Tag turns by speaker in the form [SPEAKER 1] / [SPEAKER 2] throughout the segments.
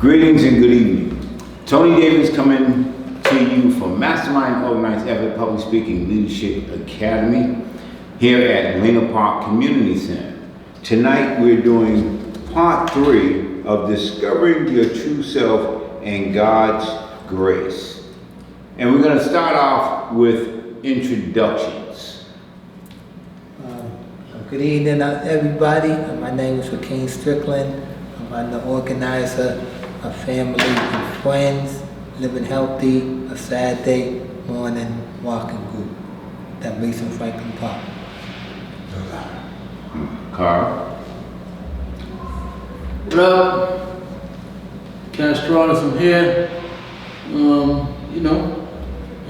[SPEAKER 1] Greetings and good evening. Tony Davis coming to you from Mastermind Organized Effort Public Speaking Leadership Academy here at Lena Park Community Center. Tonight we're doing part 3 of Discovering Your True Self and God's Grace. And we're going to start off with introductions.
[SPEAKER 2] Good evening, everybody. My name is Rakiem Strickland. I'm the organizer of Family and Friends Living Healthy, a Saturday morning walking group that meets in Franklin Park.
[SPEAKER 1] Karl?
[SPEAKER 3] What up? Castrona from here,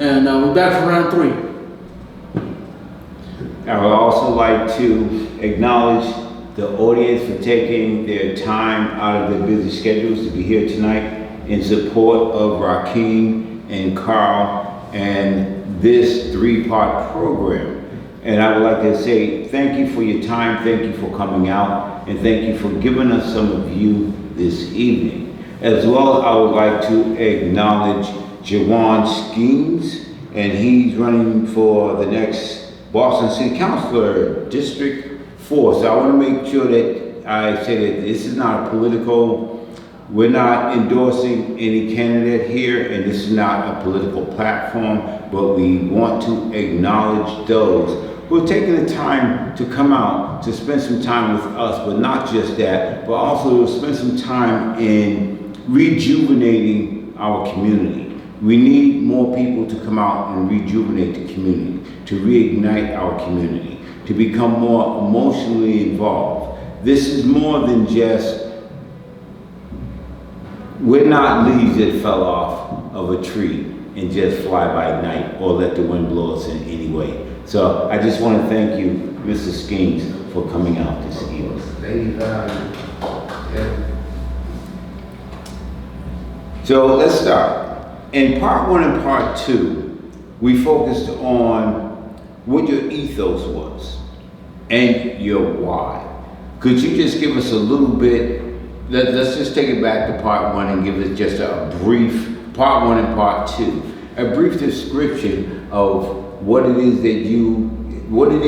[SPEAKER 3] and we're back for round 3.
[SPEAKER 1] I would also like to acknowledge the audience for taking their time out of their busy schedules to be here tonight in support of Rakiem and Karl and this 3-part program. And I would like to say thank you for your time, thank you for coming out, and thank you for giving us some of you this evening. As well, I would like to acknowledge Jawan Schemes, and he's running for the next Boston City Councilor, District 4. So I want to make sure that I say that this is not a political, we're not endorsing any candidate here, and this is not a political platform, but we want to acknowledge those who are taking the time to come out to spend some time with us, but not just that, but also to spend some time in rejuvenating our community. We need more people to come out and rejuvenate the community, to reignite our community, to become more emotionally involved. This is more than just, we're not leaves that fell off of a tree and just fly by night or let the wind blow us in any way. So I just want to thank you, Mr. Schemes, for coming out this evening. So let's start. In part 1 and part 2, we focused on what your ethos was and your why. Could you just give us a little bit, let's just take it back to part 1 and give us just a brief, part 1 and part 2, a brief description of what it is that you wanted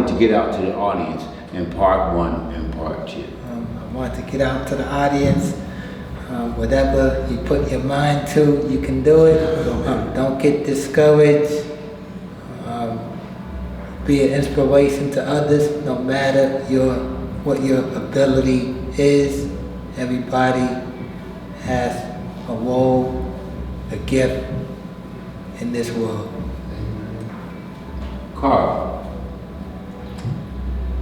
[SPEAKER 1] to get out to the audience in part 1 and part 2.
[SPEAKER 2] I want to get out to the audience. Whatever you put your mind to, you can do it. Don't get discouraged. Be an inspiration to others, no matter what your ability is. Everybody has a role, a gift in this world.
[SPEAKER 1] Karl,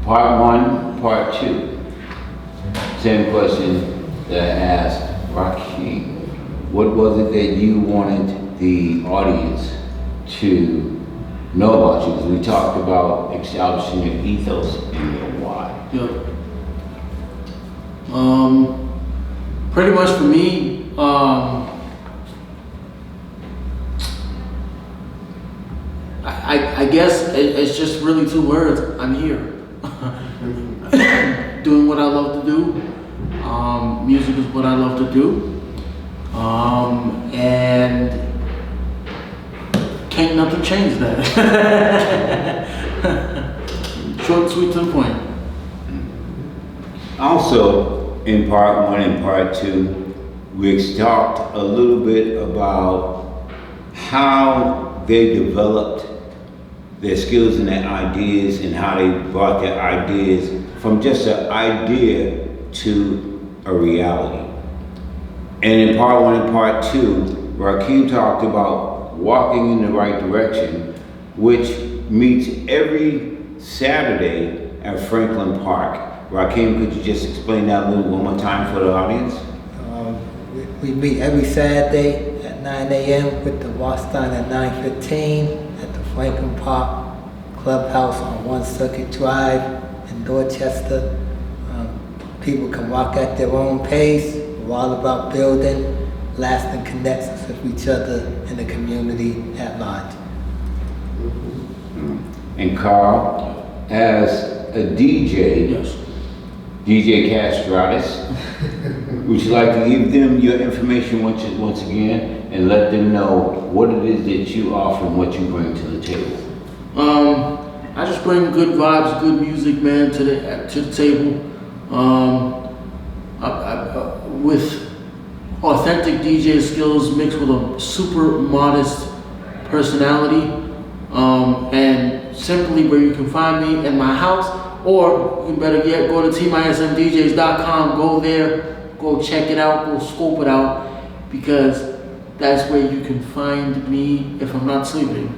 [SPEAKER 1] part 1, part 2. Same question that I asked Rakiem. What was it that you wanted the audience to know about you? Because we talked about establishing your ethos and your why.
[SPEAKER 3] Yep. Pretty much for me, I guess it's just really 2 words. I'm here. Doing what I love to do. Music is what I love to do. And can't nothing change that. Short and sweet to the point.
[SPEAKER 1] Also, in part 1 and part 2, we talked a little bit about how they developed their skills and their ideas and how they brought their ideas from just an idea to a reality. And in part 1 and part 2, Rakiem talked about walking in the right direction, which meets every Saturday at Franklin Park. Rakiem, could you just explain that a little one more time for the audience?
[SPEAKER 2] We meet every Saturday at 9 a.m. with the walk start at 9:15 at the Franklin Park Clubhouse on 1 Circuit Drive in Dorchester. People can walk at their own pace. We're all about building lasting connections with each other in the community at large.
[SPEAKER 1] And Karl, as a DJ,
[SPEAKER 3] Yes.
[SPEAKER 1] DJ Castratus. Would you like to give them your information once again and let them know what it is that you offer and what you bring to the table?
[SPEAKER 3] I just bring good vibes, good music, man, to the table. With authentic DJ skills mixed with a super modest personality, and simply where you can find me in my house, or you better yet go to tmismdjs.com, go there, go check it out, go scope it out, because that's where you can find me if I'm not sleeping.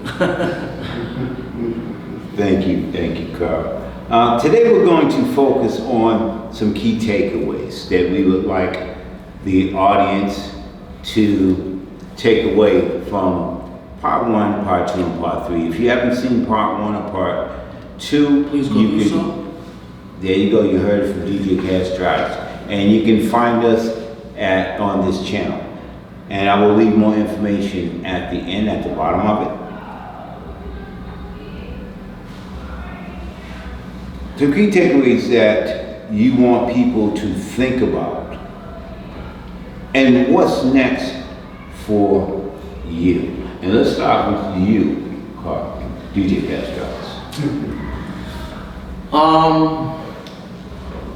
[SPEAKER 1] Thank you, Karl. Today we're going to focus on some key takeaways that we would like the audience to take away from part 1, part 2, and part 3. If you haven't seen part 1 or part 2,
[SPEAKER 3] Please go do so.
[SPEAKER 1] There you go, you heard it from DJ Castratus. And you can find us on this channel. And I will leave more information at the end, at the bottom of it. Some key takeaways that you want people to think about. And what's next for you? And let's start with you, Karl, DJ Castratus.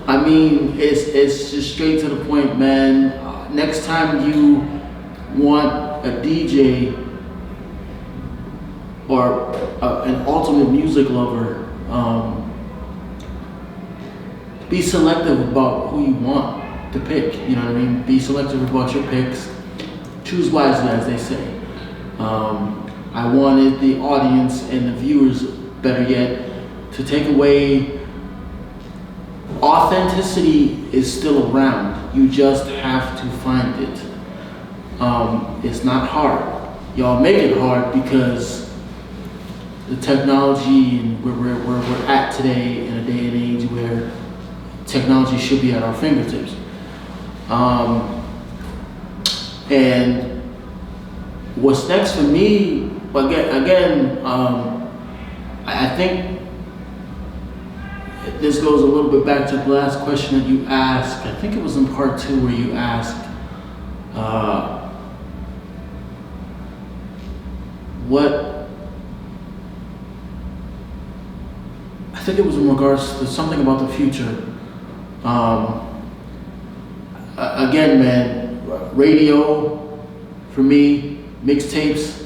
[SPEAKER 3] I mean, it's just straight to the point, man. Next time you want a DJ or an ultimate music lover, be selective about who you want to pick. You know what I mean? Be selective about your picks. Choose wisely, as they say. I wanted the audience and the viewers, better yet, to take away authenticity is still around. You just have to find it. It's not hard. Y'all make it hard because the technology and where we're at today, in a day and age where technology should be at our fingertips. And what's next for me, again, I think this goes a little bit back to the last question that you asked. I think it was in part 2 where you asked, I think it was in regards to something about the future. Again, man, radio for me, mixtapes.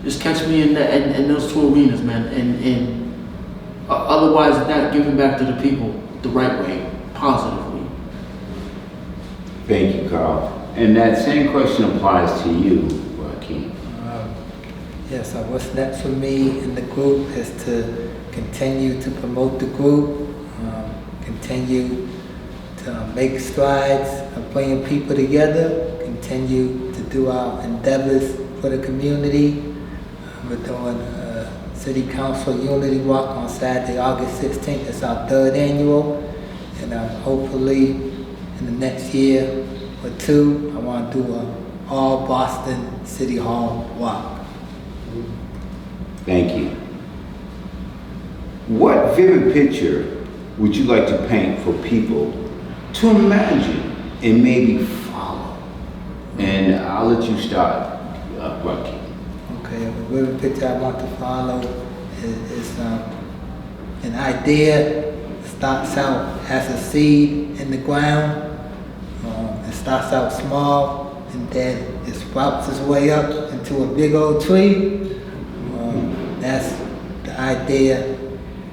[SPEAKER 3] Just catch me in those 2 arenas, man, and otherwise not giving back to the people the right way, positively.
[SPEAKER 1] Thank you, Karl. And that same question applies to you, Rakiem.
[SPEAKER 2] Yes, so what's next for me in the group is to continue to promote the group, continue to make strides of bringing people together, continue to do our endeavors for the community. We're doing a City Council Unity Walk on Saturday, August 16th. It's our 3rd annual. And hopefully in the next year or 2, I want to do an all Boston City Hall walk.
[SPEAKER 1] Thank you. What vivid picture would you like to paint for people to imagine and maybe follow? And I'll let you start, Rakiem.
[SPEAKER 2] Okay, the vivid picture I want to follow is an idea starts out as a seed in the ground. It starts out small and then it sprouts its way up into a big old tree. That's the idea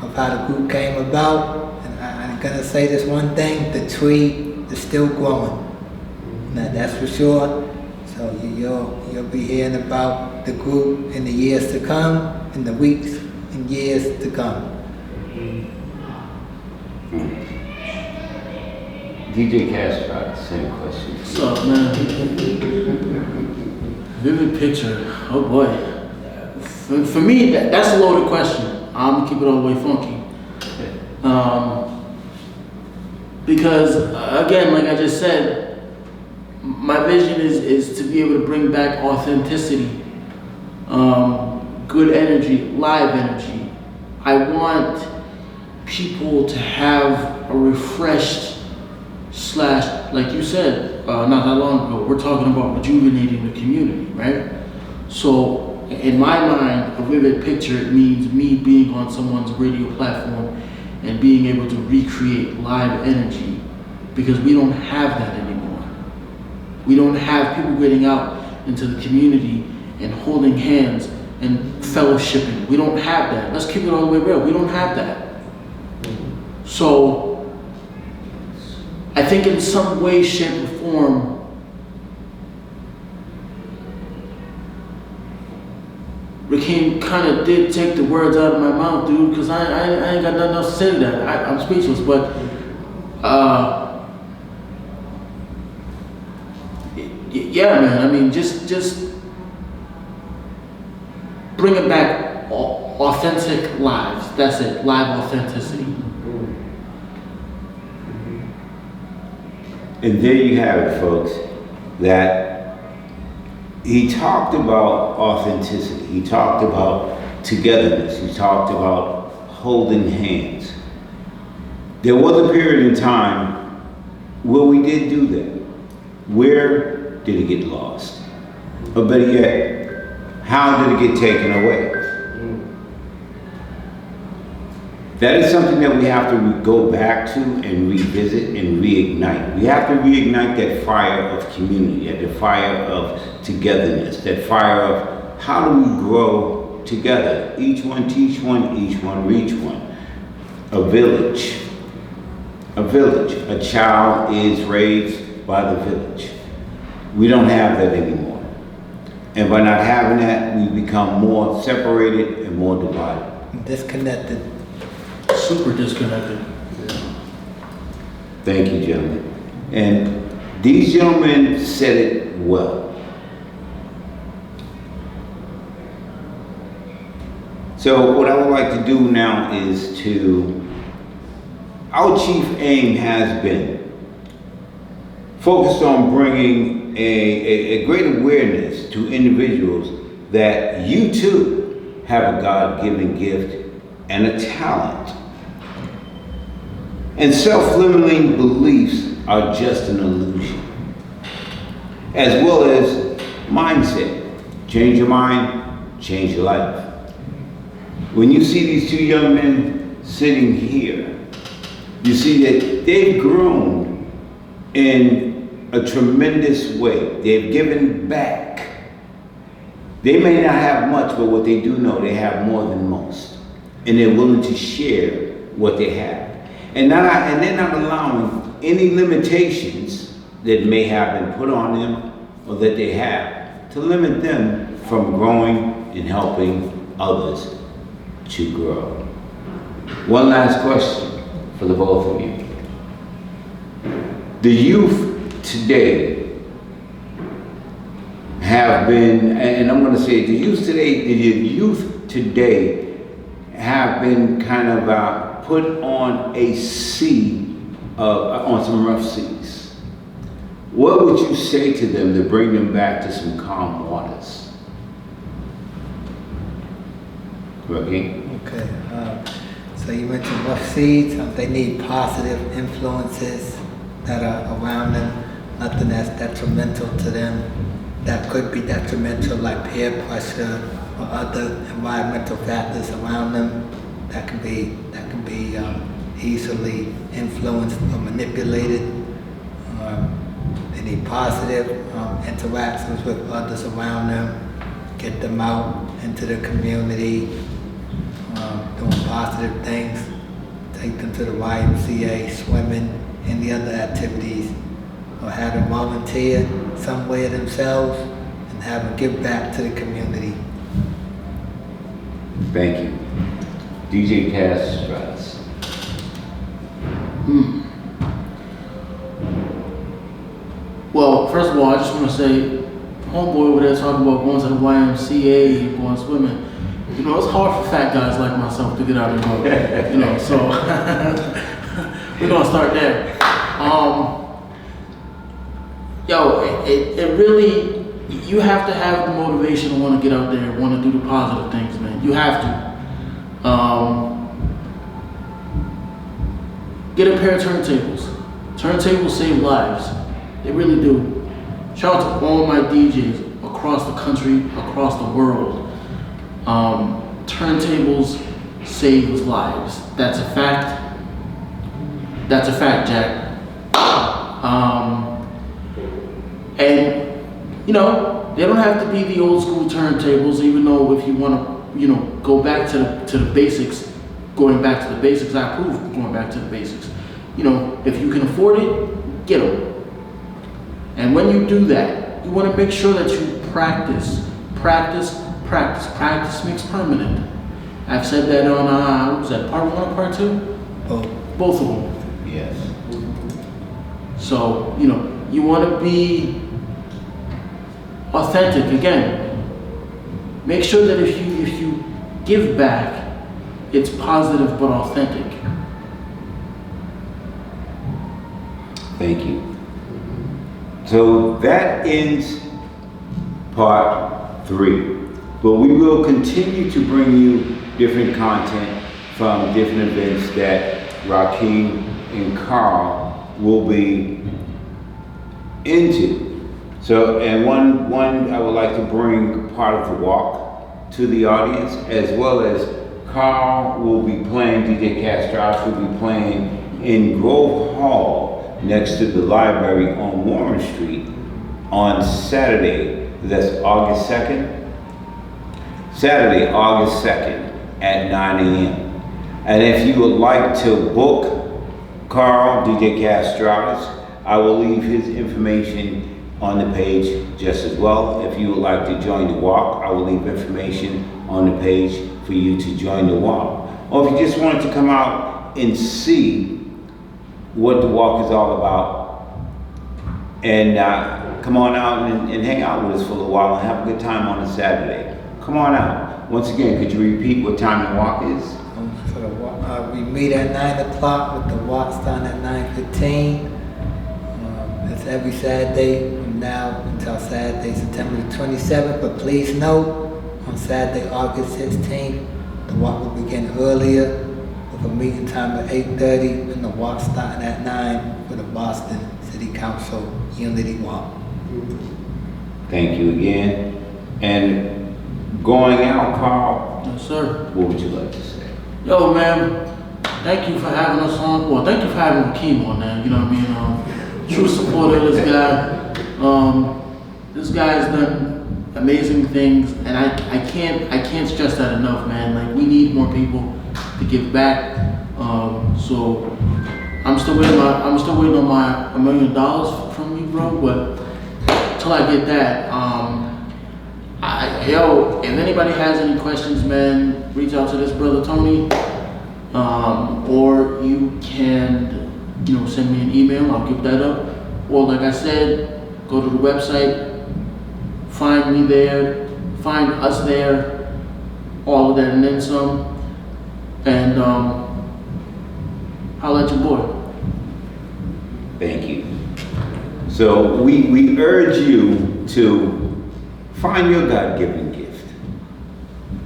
[SPEAKER 2] of how the group came about. And I'm gonna say this one thing: the tree is still growing. Now that's for sure. So you'll be hearing about the group in the years to come, in the weeks and years to come.
[SPEAKER 1] DJ Castratus, same question.
[SPEAKER 3] What's up, man? Vivid picture. Oh boy. For me, that's a loaded question. I'm gonna keep it all the way funky. Because again, like I just said, my vision is to be able to bring back authenticity, good energy, live energy, I want people to have a refreshed / like you said, not that long ago, we're talking about rejuvenating the community, right? So in my mind, a vivid picture, it means me being on someone's radio platform and being able to recreate live energy, because we don't have that anymore. We don't have people getting out into the community and holding hands and fellowshipping. We don't have that. Let's keep it all the way real. We don't have that. So I think in some way, shape, or form, Rakiem kind of did take the words out of my mouth, dude, because I ain't got nothing else to say to that. I'm speechless, but yeah, man. I mean, just bringing back authentic lives. That's it. Live authenticity.
[SPEAKER 1] And there you have it, folks, that he talked about authenticity. He talked about togetherness. He talked about holding hands. There was a period in time where we did do that. Where did it get lost? Or better yet, how did it get taken away? That is something that we have to go back to and revisit and reignite. We have to reignite that fire of community, that fire of togetherness, that fire of how do we grow together? Each one teach one, each one reach one. A village. A child is raised by the village. We don't have that anymore. And by not having that, we become more separated and more divided.
[SPEAKER 2] Disconnected.
[SPEAKER 3] Super disconnected.
[SPEAKER 1] Thank you, gentlemen. And these gentlemen said it well. So what I would like to do now is our chief aim has been focused on bringing a great awareness to individuals that you too have a God-given gift and a talent. And self-limiting beliefs are just an illusion, as well as mindset. Change your mind, change your life. When you see these two young men sitting here, you see that they've grown in a tremendous way. They've given back. They may not have much, but what they do know, they have more than most. And they're willing to share what they have. And they're not allowing any limitations that may have been put on them or that they have to limit them from growing and helping others to grow. One last question for the both of you. The youth today have been, and I'm going to say the youth today have been kind of put on a sea, on some rough seas. What would you say to them to bring them back to some calm waters? Rakiem?
[SPEAKER 2] Okay. So you mentioned rough seeds. They need positive influences that are around them. Nothing that's detrimental to them. That could be detrimental, like peer pressure or other environmental factors around them. That can be easily influenced or manipulated. They need positive interactions with others around them. Get them out into the community, doing positive things. Take them to the YMCA, swimming, any other activities, or have them volunteer some way themselves and have them give back to the community.
[SPEAKER 1] Thank you. DJ Cass Stratus.
[SPEAKER 3] Well, first of all, I just want to say, homeboy over there talking about going to the YMCA and going swimming. You know, it's hard for fat guys like myself to get out and go. You know, so we're gonna start there. It really, you have to have the motivation to want to get out there and want to do the positive things, man. You have to. get a pair of turntables. Turntables save lives. They really do. Shout out to all my DJs across the country, across the world. Turntables save lives. That's a fact. That's a fact, Jack. And you know, they don't have to be the old school turntables, even though if you want to, you know, go back to the basics, going back to the basics, I approve going back to the basics. You know, if you can afford it, get them. And when you do that, you want to make sure that you practice. Practice makes permanent. I've said that on, what was that, part 1 or part 2? Both of them.
[SPEAKER 1] Yes.
[SPEAKER 3] So, you know, you want to be authentic. Again, make sure that if you give back, it's positive but authentic.
[SPEAKER 1] Thank you. So that ends part 3. But we will continue to bring you different content from different events that Rakiem and Karl will be into. So, and one I would like to bring part of the walk to the audience, as well as Karl will be playing, DJ Castratus will be playing in Grove Hall next to the library on Warren Street on Saturday. That's August 2nd. Saturday, August 2nd at 9 a.m. And if you would like to book Karl, DJ Castratus, I will leave his information on the page just as well. If you would like to join the walk, I will leave information on the page for you to join the walk. Or if you just wanted to come out and see what the walk is all about, and come on out and hang out with us for a little while and have a good time on a Saturday. Come on out. Once again, could you repeat what time the walk is?
[SPEAKER 2] For the walk, we meet at 9 o'clock with the walk starting at 9:15. It's every Saturday from now until Saturday, September the 27th. But please note, on Saturday, August 16th, the walk will begin earlier with a meeting time at 8:30 and the walk starting at 9 for the Boston City Council Unity Walk.
[SPEAKER 1] Thank you again. And going out, Karl,
[SPEAKER 3] Yes, sir.
[SPEAKER 1] what would you like to say?
[SPEAKER 3] Yo, man, thank you for having us on. Well, thank you for having Rakiem on there. You know what I mean? True supporter of this guy. This guy's done amazing things, and I can't stress that enough, man. Like, we need more people to give back. So I'm still waiting on my $1 million from you, bro. But till I get that, if anybody has any questions, man, reach out to this brother Tony, or you can, you know, send me an email. I'll give that up. Or like I said, go to the website, find me there, find us there, all of that and then some, and I'll let you boy.
[SPEAKER 1] Thank you. So we urge you to find your God-given gift.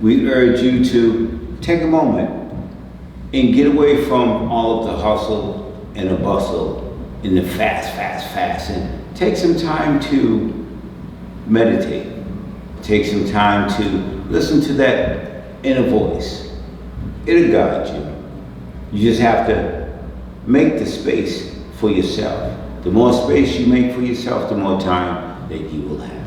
[SPEAKER 1] We urge you to take a moment and get away from all of the hustle and the bustle and the fast, and take some time to meditate. Take some time to listen to that inner voice. It'll guide you. You just have to make the space for yourself. The more space you make for yourself, the more time that you will have.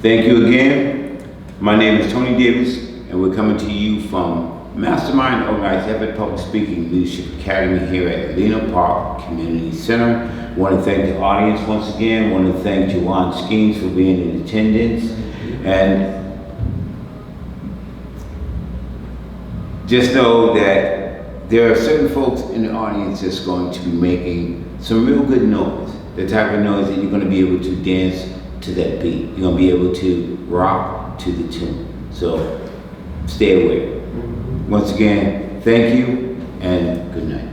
[SPEAKER 1] Thank you again. My name is Tony Davis, and we're coming to you from Mastermind Organized Effort Public Speaking Leadership Academy here at Lena Park Community Center. I want to thank the audience once again. I want to thank Juwan Skeens for being in attendance. And just know that there are certain folks in the audience that's going to be making some real good noise. The type of noise that you're going to be able to dance to that beat. You're going to be able to rock to the tune. So stay aware. Once again, thank you and good night.